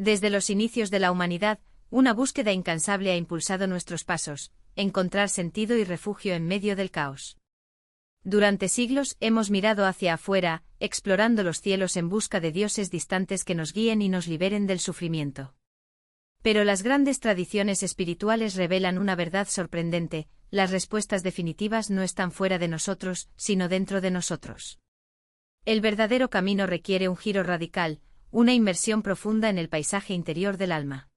Desde los inicios de la humanidad, una búsqueda incansable ha impulsado nuestros pasos, encontrar sentido y refugio en medio del caos. Durante siglos hemos mirado hacia afuera, explorando los cielos en busca de dioses distantes que nos guíen y nos liberen del sufrimiento. Pero las grandes tradiciones espirituales revelan una verdad sorprendente: las respuestas definitivas no están fuera de nosotros, sino dentro de nosotros. El verdadero camino requiere un giro radical, una inmersión profunda en el paisaje interior del alma.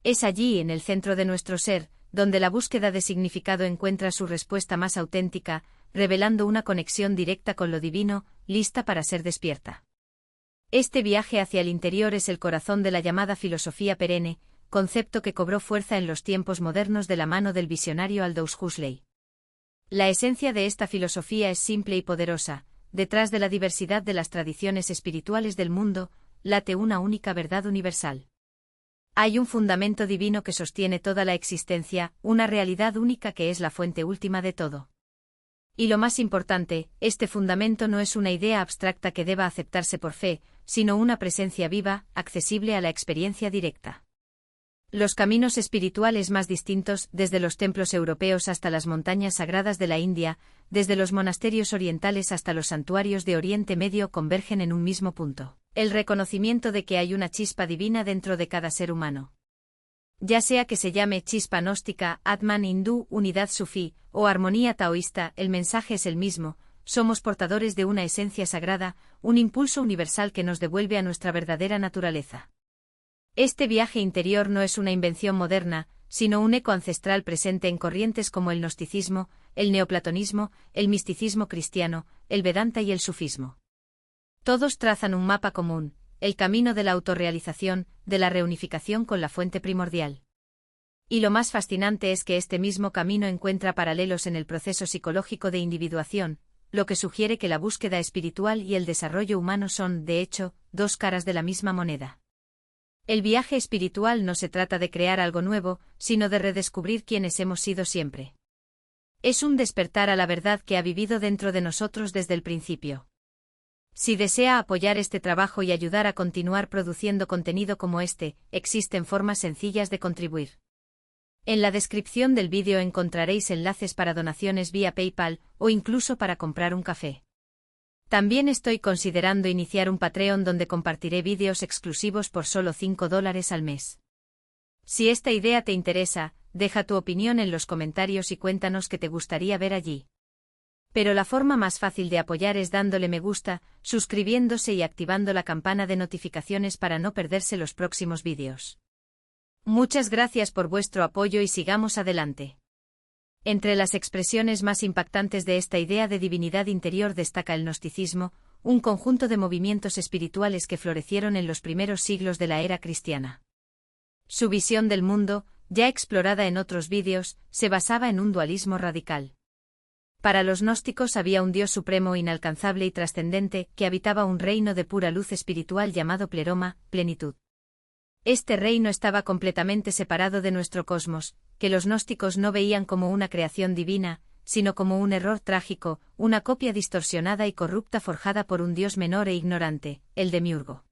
Es allí, en el centro de nuestro ser, donde la búsqueda de significado encuentra su respuesta más auténtica, revelando una conexión directa con lo divino, lista para ser despierta. Este viaje hacia el interior es el corazón de la llamada filosofía perenne, concepto que cobró fuerza en los tiempos modernos de la mano del visionario Aldous Huxley. La esencia de esta filosofía es simple y poderosa: detrás de la diversidad de las tradiciones espirituales del mundo, late una única verdad universal. Hay un fundamento divino que sostiene toda la existencia, una realidad única que es la fuente última de todo. Y lo más importante, este fundamento no es una idea abstracta que deba aceptarse por fe, sino una presencia viva, accesible a la experiencia directa. Los caminos espirituales más distintos, desde los templos europeos hasta las montañas sagradas de la India, desde los monasterios orientales hasta los santuarios de Oriente Medio, convergen en un mismo punto: el reconocimiento de que hay una chispa divina dentro de cada ser humano. Ya sea que se llame chispa gnóstica, Atman hindú, unidad sufí, o armonía taoísta, el mensaje es el mismo: somos portadores de una esencia sagrada, un impulso universal que nos devuelve a nuestra verdadera naturaleza. Este viaje interior no es una invención moderna, sino un eco ancestral presente en corrientes como el gnosticismo, el neoplatonismo, el misticismo cristiano, el Vedanta y el sufismo. Todos trazan un mapa común: el camino de la autorrealización, de la reunificación con la fuente primordial. Y lo más fascinante es que este mismo camino encuentra paralelos en el proceso psicológico de individuación, lo que sugiere que la búsqueda espiritual y el desarrollo humano son, de hecho, dos caras de la misma moneda. El viaje espiritual no se trata de crear algo nuevo, sino de redescubrir quiénes hemos sido siempre. Es un despertar a la verdad que ha vivido dentro de nosotros desde el principio. Si desea apoyar este trabajo y ayudar a continuar produciendo contenido como este, existen formas sencillas de contribuir. En la descripción del vídeo encontraréis enlaces para donaciones vía PayPal, o incluso para comprar un café. También estoy considerando iniciar un Patreon donde compartiré vídeos exclusivos por solo $5 al mes. Si esta idea te interesa, deja tu opinión en los comentarios y cuéntanos qué te gustaría ver allí. Pero la forma más fácil de apoyar es dándole me gusta, suscribiéndose y activando la campana de notificaciones para no perderse los próximos vídeos. Muchas gracias por vuestro apoyo y sigamos adelante. Entre las expresiones más impactantes de esta idea de divinidad interior destaca el gnosticismo, un conjunto de movimientos espirituales que florecieron en los primeros siglos de la era cristiana. Su visión del mundo, ya explorada en otros vídeos, se basaba en un dualismo radical. Para los gnósticos había un Dios supremo inalcanzable y trascendente, que habitaba un reino de pura luz espiritual llamado pleroma, plenitud. Este reino estaba completamente separado de nuestro cosmos, que los gnósticos no veían como una creación divina, sino como un error trágico, una copia distorsionada y corrupta forjada por un Dios menor e ignorante, el demiurgo.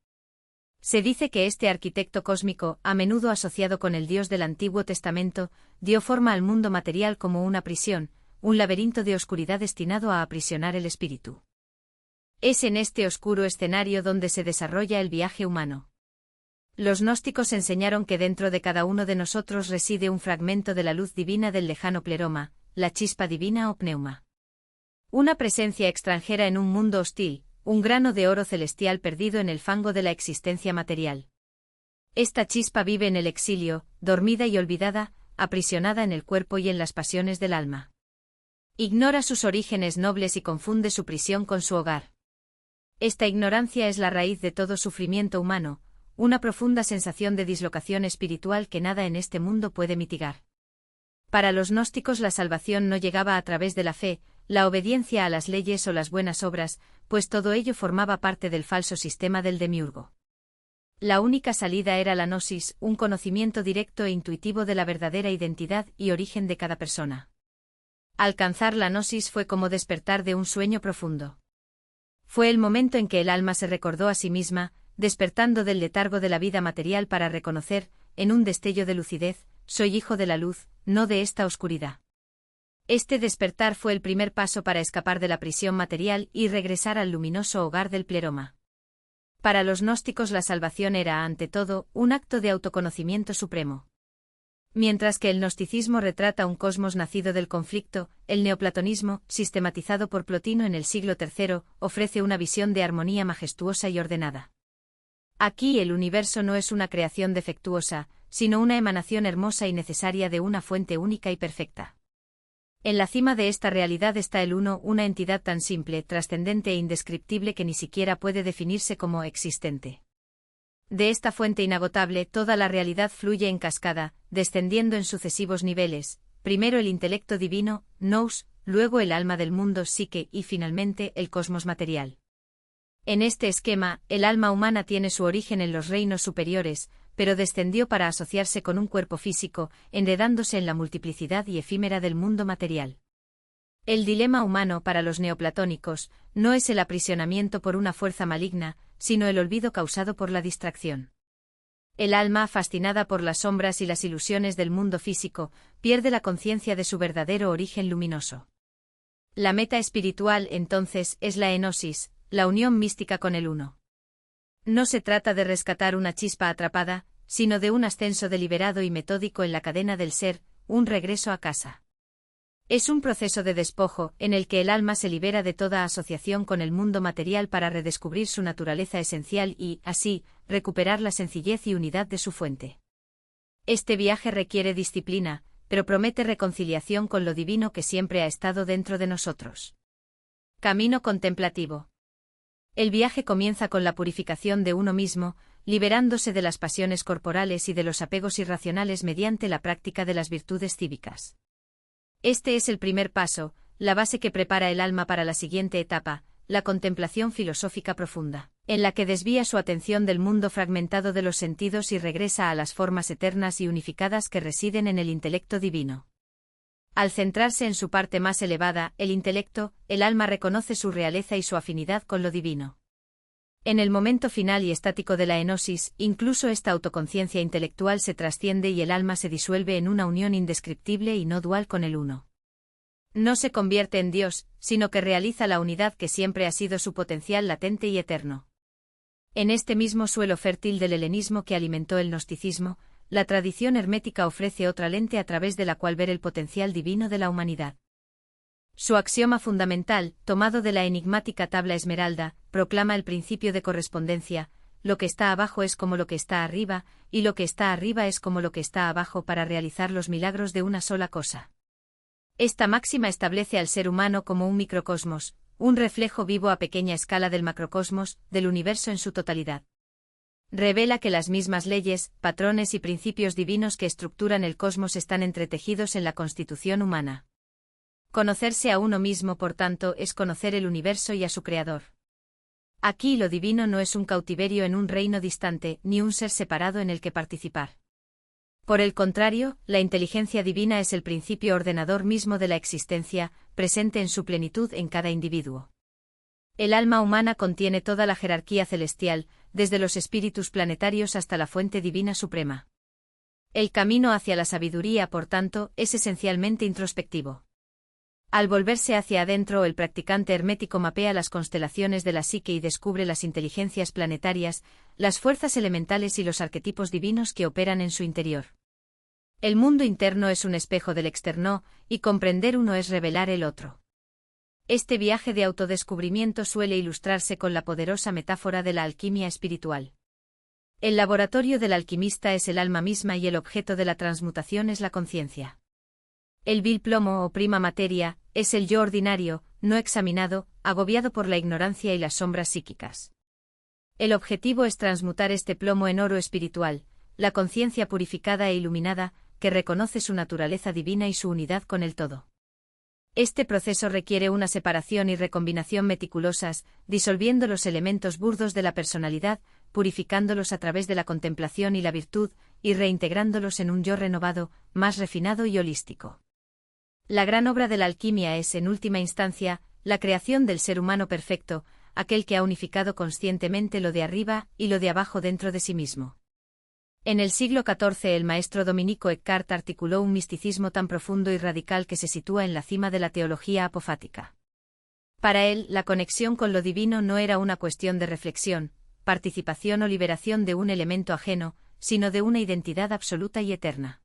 Se dice que este arquitecto cósmico, a menudo asociado con el Dios del Antiguo Testamento, dio forma al mundo material como una prisión, un laberinto de oscuridad destinado a aprisionar el espíritu. Es en este oscuro escenario donde se desarrolla el viaje humano. Los gnósticos enseñaron que dentro de cada uno de nosotros reside un fragmento de la luz divina del lejano pleroma, la chispa divina o pneuma. Una presencia extranjera en un mundo hostil, un grano de oro celestial perdido en el fango de la existencia material. Esta chispa vive en el exilio, dormida y olvidada, aprisionada en el cuerpo y en las pasiones del alma. Ignora sus orígenes nobles y confunde su prisión con su hogar. Esta ignorancia es la raíz de todo sufrimiento humano, una profunda sensación de dislocación espiritual que nada en este mundo puede mitigar. Para los gnósticos la salvación no llegaba a través de la fe, la obediencia a las leyes o las buenas obras, pues todo ello formaba parte del falso sistema del demiurgo. La única salida era la gnosis, un conocimiento directo e intuitivo de la verdadera identidad y origen de cada persona. Alcanzar la gnosis fue como despertar de un sueño profundo. Fue el momento en que el alma se recordó a sí misma, despertando del letargo de la vida material para reconocer, en un destello de lucidez, soy hijo de la luz, no de esta oscuridad. Este despertar fue el primer paso para escapar de la prisión material y regresar al luminoso hogar del pleroma. Para los gnósticos la salvación era, ante todo, un acto de autoconocimiento supremo. Mientras que el gnosticismo retrata un cosmos nacido del conflicto, el neoplatonismo, sistematizado por Plotino en el siglo III, ofrece una visión de armonía majestuosa y ordenada. Aquí el universo no es una creación defectuosa, sino una emanación hermosa y necesaria de una fuente única y perfecta. En la cima de esta realidad está el Uno, una entidad tan simple, trascendente e indescriptible que ni siquiera puede definirse como existente. De esta fuente inagotable toda la realidad fluye en cascada, descendiendo en sucesivos niveles, primero el intelecto divino, nous, luego el alma del mundo, psique, y finalmente el cosmos material. En este esquema, el alma humana tiene su origen en los reinos superiores, pero descendió para asociarse con un cuerpo físico, enredándose en la multiplicidad y efímera del mundo material. El dilema humano para los neoplatónicos no es el aprisionamiento por una fuerza maligna, sino el olvido causado por la distracción. El alma, fascinada por las sombras y las ilusiones del mundo físico, pierde la conciencia de su verdadero origen luminoso. La meta espiritual, entonces, es la enosis, la unión mística con el Uno. No se trata de rescatar una chispa atrapada, sino de un ascenso deliberado y metódico en la cadena del ser, un regreso a casa. Es un proceso de despojo, en el que el alma se libera de toda asociación con el mundo material para redescubrir su naturaleza esencial y, así, recuperar la sencillez y unidad de su fuente. Este viaje requiere disciplina, pero promete reconciliación con lo divino que siempre ha estado dentro de nosotros. Camino contemplativo. El viaje comienza con la purificación de uno mismo, liberándose de las pasiones corporales y de los apegos irracionales mediante la práctica de las virtudes cívicas. Este es el primer paso, la base que prepara el alma para la siguiente etapa, la contemplación filosófica profunda, en la que desvía su atención del mundo fragmentado de los sentidos y regresa a las formas eternas y unificadas que residen en el intelecto divino. Al centrarse en su parte más elevada, el intelecto, el alma reconoce su realeza y su afinidad con lo divino. En el momento final y estático de la enosis, incluso esta autoconciencia intelectual se trasciende y el alma se disuelve en una unión indescriptible y no dual con el Uno. No se convierte en Dios, sino que realiza la unidad que siempre ha sido su potencial latente y eterno. En este mismo suelo fértil del helenismo que alimentó el gnosticismo, la tradición hermética ofrece otra lente a través de la cual ver el potencial divino de la humanidad. Su axioma fundamental, tomado de la enigmática tabla esmeralda, proclama el principio de correspondencia: lo que está abajo es como lo que está arriba, y lo que está arriba es como lo que está abajo para realizar los milagros de una sola cosa. Esta máxima establece al ser humano como un microcosmos, un reflejo vivo a pequeña escala del macrocosmos, del universo en su totalidad. Revela que las mismas leyes, patrones y principios divinos que estructuran el cosmos están entretejidos en la constitución humana. Conocerse a uno mismo, por tanto, es conocer el universo y a su creador. Aquí lo divino no es un cautiverio en un reino distante, ni un ser separado en el que participar. Por el contrario, la inteligencia divina es el principio ordenador mismo de la existencia, presente en su plenitud en cada individuo. El alma humana contiene toda la jerarquía celestial, desde los espíritus planetarios hasta la fuente divina suprema. El camino hacia la sabiduría, por tanto, es esencialmente introspectivo. Al volverse hacia adentro, el practicante hermético mapea las constelaciones de la psique y descubre las inteligencias planetarias, las fuerzas elementales y los arquetipos divinos que operan en su interior. El mundo interno es un espejo del externo, y comprender uno es revelar el otro. Este viaje de autodescubrimiento suele ilustrarse con la poderosa metáfora de la alquimia espiritual. El laboratorio del alquimista es el alma misma y el objeto de la transmutación es la conciencia. El vil plomo o prima materia es el yo ordinario, no examinado, agobiado por la ignorancia y las sombras psíquicas. El objetivo es transmutar este plomo en oro espiritual, la conciencia purificada e iluminada, que reconoce su naturaleza divina y su unidad con el todo. Este proceso requiere una separación y recombinación meticulosas, disolviendo los elementos burdos de la personalidad, purificándolos a través de la contemplación y la virtud, y reintegrándolos en un yo renovado, más refinado y holístico. La gran obra de la alquimia es, en última instancia, la creación del ser humano perfecto, aquel que ha unificado conscientemente lo de arriba y lo de abajo dentro de sí mismo. En el siglo XIV el maestro dominico Eckhart articuló un misticismo tan profundo y radical que se sitúa en la cima de la teología apofática. Para él, la conexión con lo divino no era una cuestión de reflexión, participación o liberación de un elemento ajeno, sino de una identidad absoluta y eterna.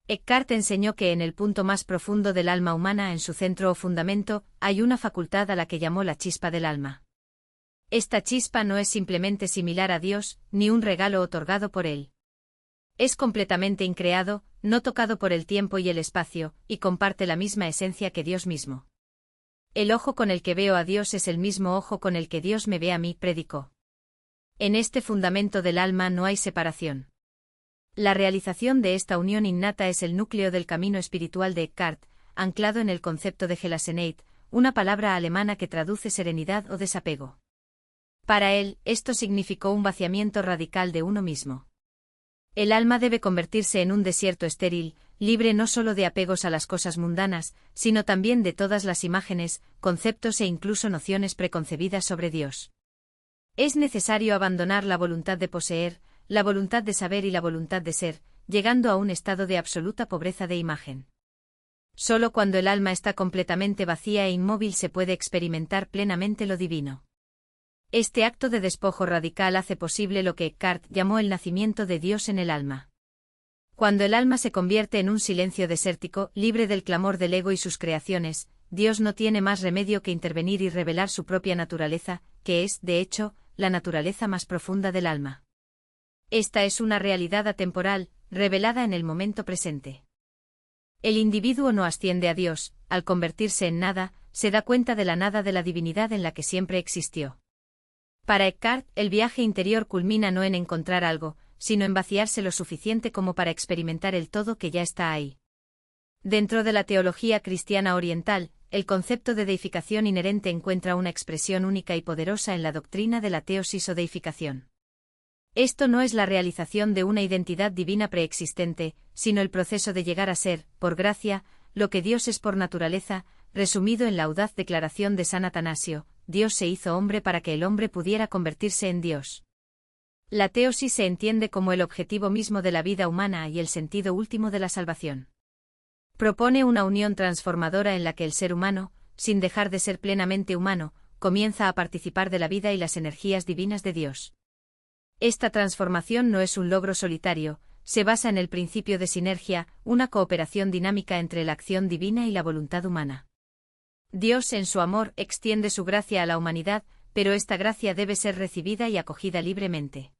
Eckhart enseñó que en el punto más profundo del alma humana, en su centro o fundamento, hay una facultad a la que llamó la chispa del alma. Esta chispa no es simplemente similar a Dios, ni un regalo otorgado por Él. Es completamente increado, no tocado por el tiempo y el espacio, y comparte la misma esencia que Dios mismo. El ojo con el que veo a Dios es el mismo ojo con el que Dios me ve a mí, predicó. En este fundamento del alma no hay separación. La realización de esta unión innata es el núcleo del camino espiritual de Eckhart, anclado en el concepto de Gelassenheit, una palabra alemana que traduce serenidad o desapego. Para él, esto significó un vaciamiento radical de uno mismo. El alma debe convertirse en un desierto estéril, libre no solo de apegos a las cosas mundanas, sino también de todas las imágenes, conceptos e incluso nociones preconcebidas sobre Dios. Es necesario abandonar la voluntad de poseer, la voluntad de saber y la voluntad de ser, llegando a un estado de absoluta pobreza de imagen. Solo cuando el alma está completamente vacía e inmóvil se puede experimentar plenamente lo divino. Este acto de despojo radical hace posible lo que Eckhart llamó el nacimiento de Dios en el alma. Cuando el alma se convierte en un silencio desértico, libre del clamor del ego y sus creaciones, Dios no tiene más remedio que intervenir y revelar su propia naturaleza, que es, de hecho, la naturaleza más profunda del alma. Esta es una realidad atemporal, revelada en el momento presente. El individuo no asciende a Dios, al convertirse en nada, se da cuenta de la nada de la divinidad en la que siempre existió. Para Eckhart, el viaje interior culmina no en encontrar algo, sino en vaciarse lo suficiente como para experimentar el todo que ya está ahí. Dentro de la teología cristiana oriental, el concepto de deificación inherente encuentra una expresión única y poderosa en la doctrina de la teosis o deificación. Esto no es la realización de una identidad divina preexistente, sino el proceso de llegar a ser, por gracia, lo que Dios es por naturaleza, resumido en la audaz declaración de San Atanasio: Dios se hizo hombre para que el hombre pudiera convertirse en Dios. La teosis se entiende como el objetivo mismo de la vida humana y el sentido último de la salvación. Propone una unión transformadora en la que el ser humano, sin dejar de ser plenamente humano, comienza a participar de la vida y las energías divinas de Dios. Esta transformación no es un logro solitario, se basa en el principio de sinergia, una cooperación dinámica entre la acción divina y la voluntad humana. Dios, en su amor, extiende su gracia a la humanidad, pero esta gracia debe ser recibida y acogida libremente.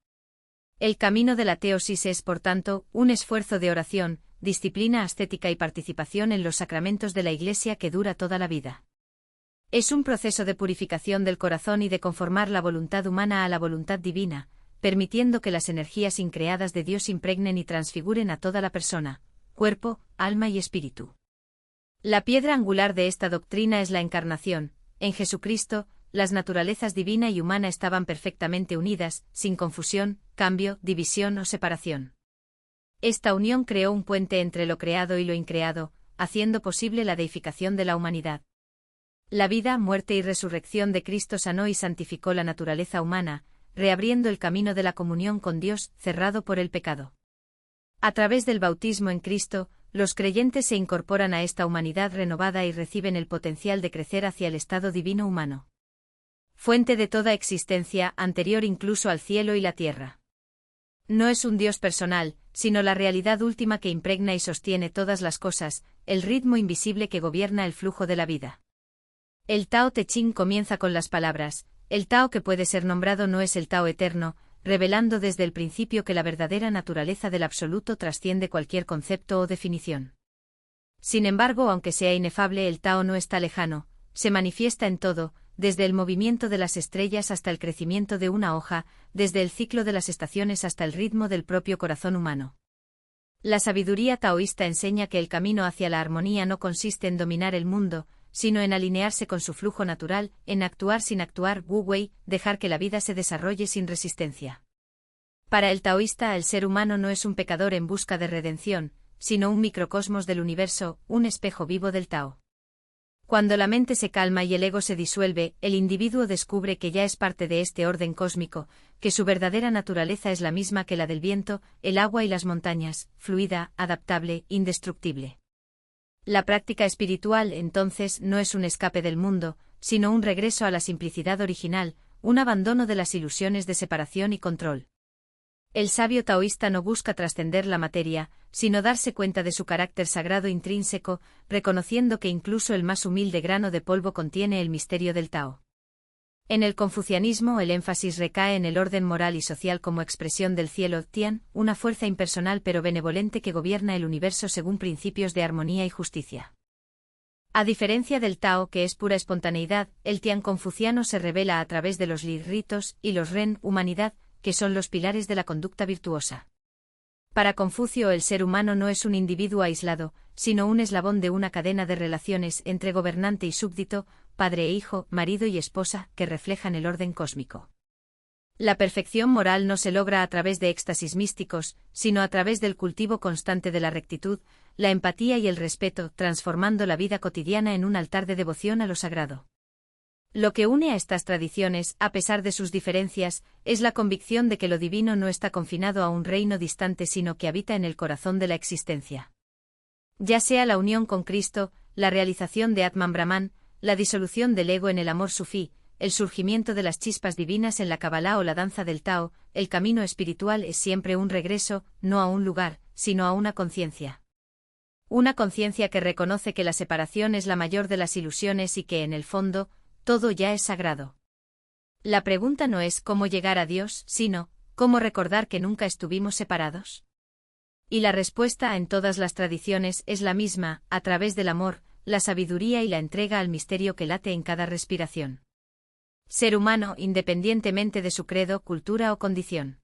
El camino de la teosis es, por tanto, un esfuerzo de oración, disciplina ascética y participación en los sacramentos de la Iglesia que dura toda la vida. Es un proceso de purificación del corazón y de conformar la voluntad humana a la voluntad divina, permitiendo que las energías increadas de Dios impregnen y transfiguren a toda la persona, cuerpo, alma y espíritu. La piedra angular de esta doctrina es la encarnación. En Jesucristo, las naturalezas divina y humana estaban perfectamente unidas, sin confusión, cambio, división o separación. Esta unión creó un puente entre lo creado y lo increado, haciendo posible la deificación de la humanidad. La vida, muerte y resurrección de Cristo sanó y santificó la naturaleza humana, reabriendo el camino de la comunión con Dios, cerrado por el pecado. A través del bautismo en Cristo, los creyentes se incorporan a esta humanidad renovada y reciben el potencial de crecer hacia el estado divino humano. Fuente de toda existencia, anterior incluso al cielo y la tierra. No es un Dios personal, sino la realidad última que impregna y sostiene todas las cosas, el ritmo invisible que gobierna el flujo de la vida. El Tao Te Ching comienza con las palabras: el Tao que puede ser nombrado no es el Tao eterno, revelando desde el principio que la verdadera naturaleza del absoluto trasciende cualquier concepto o definición. Sin embargo, aunque sea inefable, el Tao no está lejano, se manifiesta en todo, desde el movimiento de las estrellas hasta el crecimiento de una hoja, desde el ciclo de las estaciones hasta el ritmo del propio corazón humano. La sabiduría taoísta enseña que el camino hacia la armonía no consiste en dominar el mundo, sino en alinearse con su flujo natural, en actuar sin actuar, Wu Wei, dejar que la vida se desarrolle sin resistencia. Para el taoísta, el ser humano no es un pecador en busca de redención, sino un microcosmos del universo, un espejo vivo del Tao. Cuando la mente se calma y el ego se disuelve, el individuo descubre que ya es parte de este orden cósmico, que su verdadera naturaleza es la misma que la del viento, el agua y las montañas, fluida, adaptable, indestructible. La práctica espiritual, entonces, no es un escape del mundo, sino un regreso a la simplicidad original, un abandono de las ilusiones de separación y control. El sabio taoísta no busca trascender la materia, sino darse cuenta de su carácter sagrado intrínseco, reconociendo que incluso el más humilde grano de polvo contiene el misterio del Tao. En el confucianismo el énfasis recae en el orden moral y social como expresión del cielo Tian, una fuerza impersonal pero benevolente que gobierna el universo según principios de armonía y justicia. A diferencia del Tao, que es pura espontaneidad, el Tian confuciano se revela a través de los Li ritos y los Ren humanidad, que son los pilares de la conducta virtuosa. Para Confucio el ser humano no es un individuo aislado, sino un eslabón de una cadena de relaciones entre gobernante y súbdito, padre e hijo, marido y esposa, que reflejan el orden cósmico. La perfección moral no se logra a través de éxtasis místicos, sino a través del cultivo constante de la rectitud, la empatía y el respeto, transformando la vida cotidiana en un altar de devoción a lo sagrado. Lo que une a estas tradiciones, a pesar de sus diferencias, es la convicción de que lo divino no está confinado a un reino distante sino que habita en el corazón de la existencia. Ya sea la unión con Cristo, la realización de Atman Brahman, la disolución del ego en el amor sufí, el surgimiento de las chispas divinas en la Kabbalah o la danza del Tao, el camino espiritual es siempre un regreso, no a un lugar, sino a una conciencia. Una conciencia que reconoce que la separación es la mayor de las ilusiones y que, en el fondo, todo ya es sagrado. La pregunta no es cómo llegar a Dios, sino, ¿cómo recordar que nunca estuvimos separados? Y la respuesta en todas las tradiciones es la misma, a través del amor, la sabiduría y la entrega al misterio que late en cada respiración. Ser humano, independientemente de su credo, cultura o condición.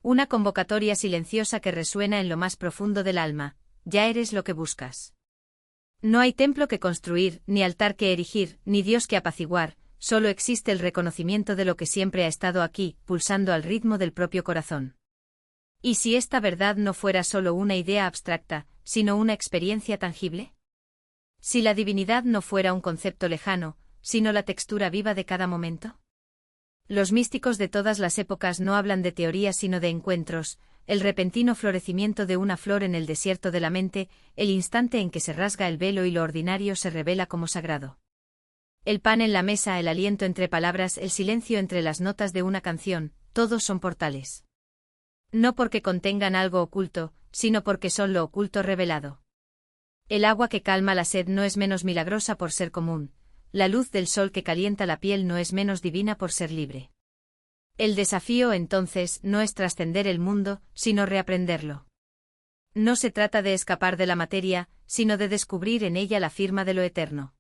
Una convocatoria silenciosa que resuena en lo más profundo del alma, ya eres lo que buscas. No hay templo que construir, ni altar que erigir, ni Dios que apaciguar, solo existe el reconocimiento de lo que siempre ha estado aquí, pulsando al ritmo del propio corazón. ¿Y si esta verdad no fuera solo una idea abstracta, sino una experiencia tangible? Si la divinidad no fuera un concepto lejano, sino la textura viva de cada momento. Los místicos de todas las épocas no hablan de teorías sino de encuentros, el repentino florecimiento de una flor en el desierto de la mente, el instante en que se rasga el velo y lo ordinario se revela como sagrado. El pan en la mesa, el aliento entre palabras, el silencio entre las notas de una canción, todos son portales. No porque contengan algo oculto, sino porque son lo oculto revelado. El agua que calma la sed no es menos milagrosa por ser común, la luz del sol que calienta la piel no es menos divina por ser libre. El desafío, entonces, no es trascender el mundo, sino reaprenderlo. No se trata de escapar de la materia, sino de descubrir en ella la firma de lo eterno.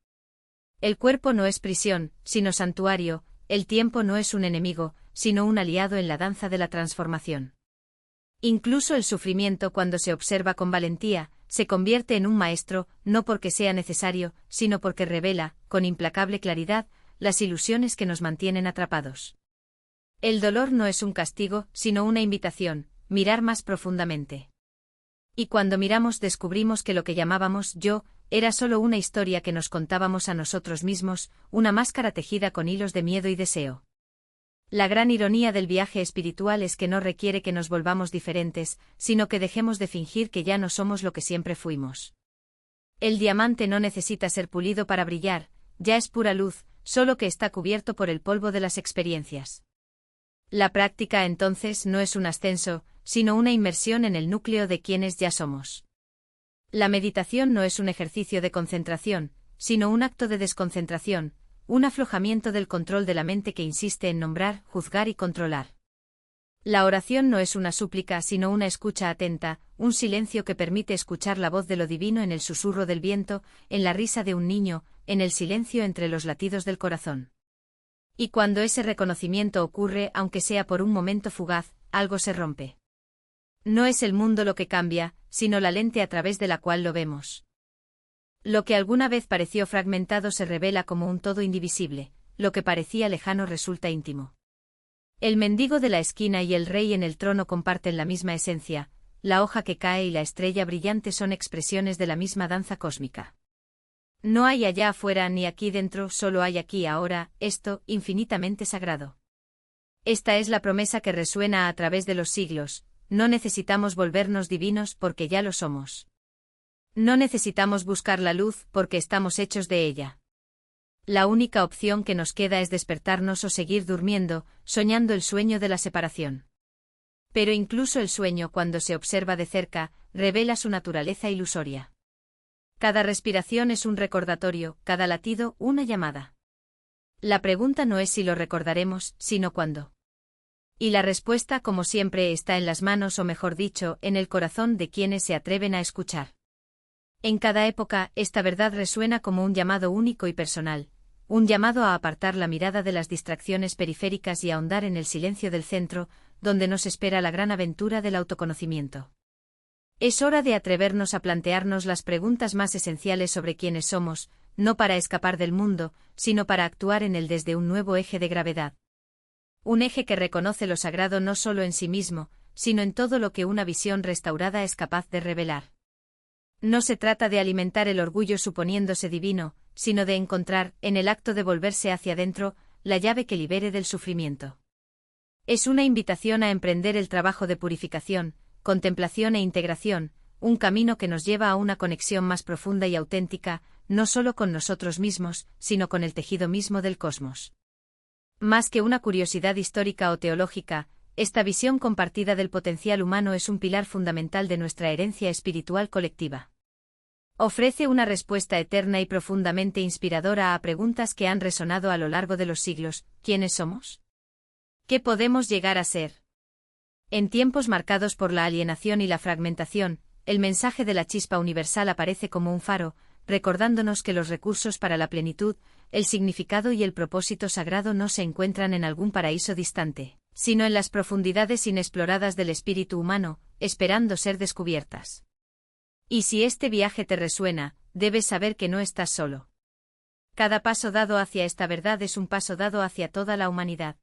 El cuerpo no es prisión, sino santuario, el tiempo no es un enemigo, sino un aliado en la danza de la transformación. Incluso el sufrimiento, cuando se observa con valentía, se convierte en un maestro, no porque sea necesario, sino porque revela, con implacable claridad, las ilusiones que nos mantienen atrapados. El dolor no es un castigo, sino una invitación, mirar más profundamente. Y cuando miramos descubrimos que lo que llamábamos yo, era solo una historia que nos contábamos a nosotros mismos, una máscara tejida con hilos de miedo y deseo. La gran ironía del viaje espiritual es que no requiere que nos volvamos diferentes, sino que dejemos de fingir que ya no somos lo que siempre fuimos. El diamante no necesita ser pulido para brillar, ya es pura luz, solo que está cubierto por el polvo de las experiencias. La práctica entonces no es un ascenso, sino una inmersión en el núcleo de quienes ya somos. La meditación no es un ejercicio de concentración, sino un acto de desconcentración, un aflojamiento del control de la mente que insiste en nombrar, juzgar y controlar. La oración no es una súplica sino una escucha atenta, un silencio que permite escuchar la voz de lo divino en el susurro del viento, en la risa de un niño, en el silencio entre los latidos del corazón. Y cuando ese reconocimiento ocurre, aunque sea por un momento fugaz, algo se rompe. No es el mundo lo que cambia, sino la lente a través de la cual lo vemos. Lo que alguna vez pareció fragmentado se revela como un todo indivisible, lo que parecía lejano resulta íntimo. El mendigo de la esquina y el rey en el trono comparten la misma esencia, la hoja que cae y la estrella brillante son expresiones de la misma danza cósmica. No hay allá afuera ni aquí dentro, solo hay aquí ahora, esto, infinitamente sagrado. Esta es la promesa que resuena a través de los siglos, no necesitamos volvernos divinos porque ya lo somos. No necesitamos buscar la luz porque estamos hechos de ella. La única opción que nos queda es despertarnos o seguir durmiendo, soñando el sueño de la separación. Pero incluso el sueño, cuando se observa de cerca, revela su naturaleza ilusoria. Cada respiración es un recordatorio, cada latido, una llamada. La pregunta no es si lo recordaremos, sino cuándo. Y la respuesta, como siempre, está en las manos, o mejor dicho, en el corazón de quienes se atreven a escuchar. En cada época, esta verdad resuena como un llamado único y personal, un llamado a apartar la mirada de las distracciones periféricas y a ahondar en el silencio del centro, donde nos espera la gran aventura del autoconocimiento. Es hora de atrevernos a plantearnos las preguntas más esenciales sobre quiénes somos, no para escapar del mundo, sino para actuar en él desde un nuevo eje de gravedad. Un eje que reconoce lo sagrado no solo en sí mismo, sino en todo lo que una visión restaurada es capaz de revelar. No se trata de alimentar el orgullo suponiéndose divino, sino de encontrar, en el acto de volverse hacia adentro, la llave que libere del sufrimiento. Es una invitación a emprender el trabajo de purificación, contemplación e integración, un camino que nos lleva a una conexión más profunda y auténtica, no solo con nosotros mismos, sino con el tejido mismo del cosmos. Más que una curiosidad histórica o teológica, esta visión compartida del potencial humano es un pilar fundamental de nuestra herencia espiritual colectiva. Ofrece una respuesta eterna y profundamente inspiradora a preguntas que han resonado a lo largo de los siglos: ¿quiénes somos? ¿Qué podemos llegar a ser? En tiempos marcados por la alienación y la fragmentación, el mensaje de la chispa universal aparece como un faro, recordándonos que los recursos para la plenitud, el significado y el propósito sagrado no se encuentran en algún paraíso distante, sino en las profundidades inexploradas del espíritu humano, esperando ser descubiertas. Y si este viaje te resuena, debes saber que no estás solo. Cada paso dado hacia esta verdad es un paso dado hacia toda la humanidad.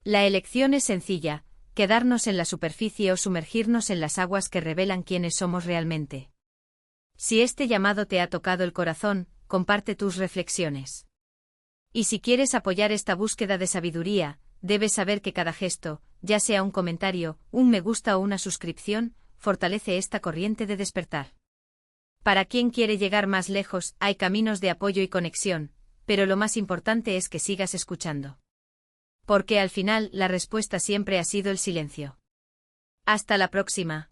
La elección es sencilla: quedarnos en la superficie o sumergirnos en las aguas que revelan quiénes somos realmente. Si este llamado te ha tocado el corazón, comparte tus reflexiones. Y si quieres apoyar esta búsqueda de sabiduría, debes saber que cada gesto, ya sea un comentario, un me gusta o una suscripción, fortalece esta corriente de despertar. Para quien quiere llegar más lejos, hay caminos de apoyo y conexión, pero lo más importante es que sigas escuchando. Porque al final, la respuesta siempre ha sido el silencio. Hasta la próxima.